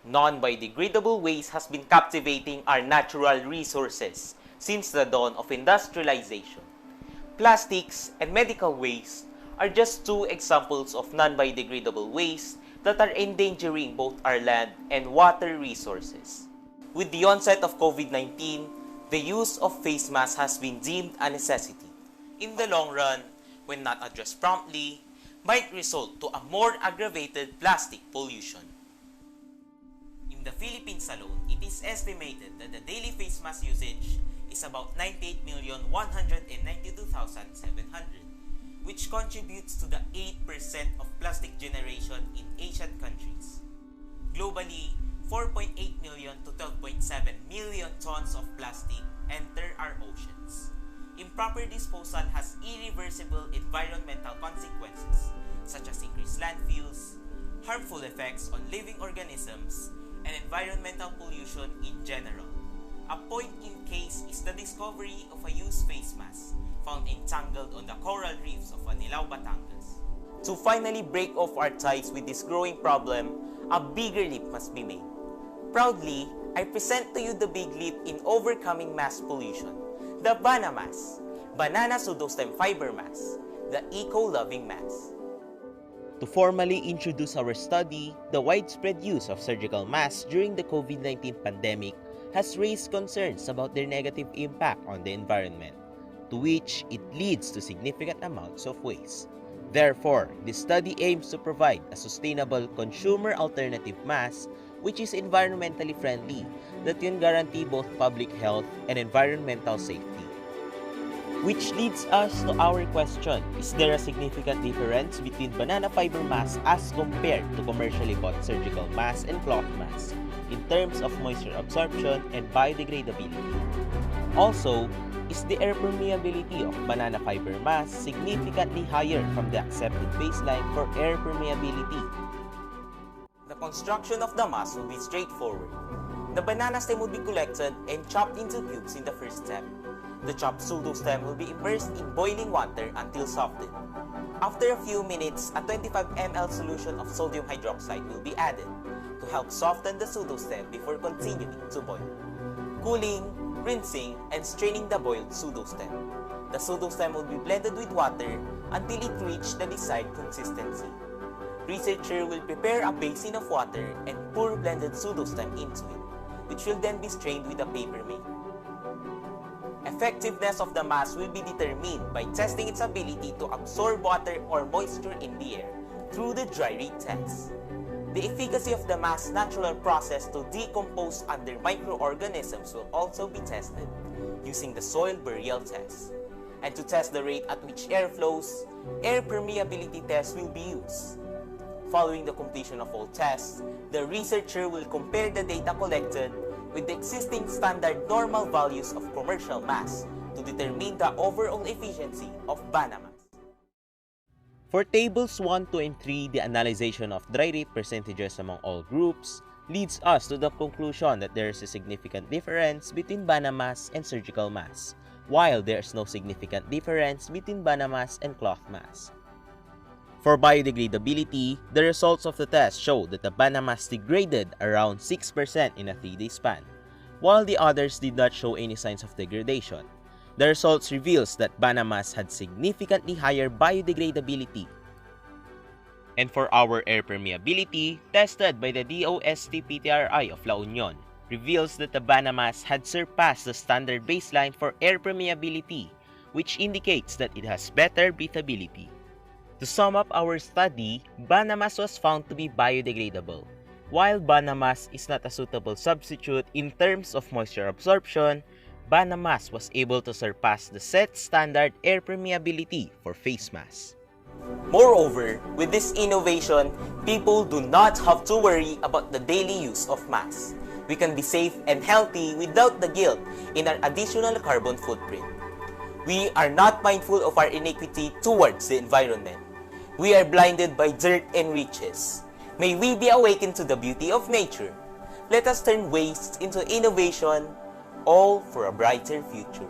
Non-biodegradable waste has been captivating our natural resources since the dawn of industrialization. Plastics and medical waste are just two examples of non-biodegradable waste that are endangering both our land and water resources. With the onset of COVID-19, the use of face masks has been deemed a necessity. In the long run, when not addressed promptly, might result to a more aggravated plastic pollution. In the Philippines alone, it is estimated that the daily face mask usage is about 98,192,700, which contributes to the 8% of plastic generation in Asian countries. Globally, 4.8 million to 12.7 million tons of plastic enter our oceans. Improper disposal has irreversible environmental consequences, such as increased landfills, harmful effects on living organisms, and environmental pollution in general. A point in case is the discovery of a used face mask found entangled on the coral reefs of Anilao, Batangas. To finally break off our ties with this growing problem, a bigger leap must be made. Proudly, I present to you the big leap in overcoming mass pollution, the BANAMASK, Banana Pseudostem Fiber Mask, the eco-loving mask. To formally introduce our study, the widespread use of surgical masks during the COVID-19 pandemic has raised concerns about their negative impact on the environment, to which it leads to significant amounts of waste. Therefore, this study aims to provide a sustainable consumer alternative mask which is environmentally friendly that can guarantee both public health and environmental safety. Which leads us to our question, is there a significant difference between banana fiber masks as compared to commercially bought surgical masks and cloth masks in terms of moisture absorption and biodegradability? Also, is the air permeability of banana fiber masks significantly higher from the accepted baseline for air permeability? The construction of the mask will be straightforward. The banana stem will be collected and chopped into cubes in the first step. The chopped pseudostem will be immersed in boiling water until softened. After a few minutes, a 25 ml solution of sodium hydroxide will be added to help soften the pseudostem before continuing to boil. Cooling, rinsing, and straining the boiled pseudostem. The pseudostem will be blended with water until it reaches the desired consistency. Researcher will prepare a basin of water and pour blended pseudostem into it, which will then be strained with a paper maker. Effectiveness of the mask will be determined by testing its ability to absorb water or moisture in the air through the dry read test. The efficacy of the mask's natural process to decompose under microorganisms will also be tested using the soil burial test. And to test the rate at which air flows, air permeability tests will be used. Following the completion of all tests, the researcher will compare the data collected with the existing standard normal values of commercial masks to determine the overall efficiency of BANAMASK. For tables 1, 2, and 3, the analysis of dry rate percentages among all groups leads us to the conclusion that there is a significant difference between BANAMASK and surgical masks, while there is no significant difference between BANAMASK and cloth masks. For biodegradability, the results of the test show that the BANAMASK degraded around 6% in a 3-day span, while the others did not show any signs of degradation. The results reveals that BANAMASK had significantly higher biodegradability. And for our air permeability, tested by the WYSII of La Union, reveals that the BANAMASK had surpassed the standard baseline for air permeability, which indicates that it has better breathability. To sum up our study, BANAMASK was found to be biodegradable. While BANAMASK is not a suitable substitute in terms of moisture absorption, BANAMASK was able to surpass the set standard air permeability for face masks. Moreover, with this innovation, people do not have to worry about the daily use of masks. We can be safe and healthy without the guilt in our additional carbon footprint. We are not mindful of our iniquity towards the environment. We are blinded by dirt and riches. May we be awakened to the beauty of nature. Let us turn waste into innovation, all for a brighter future.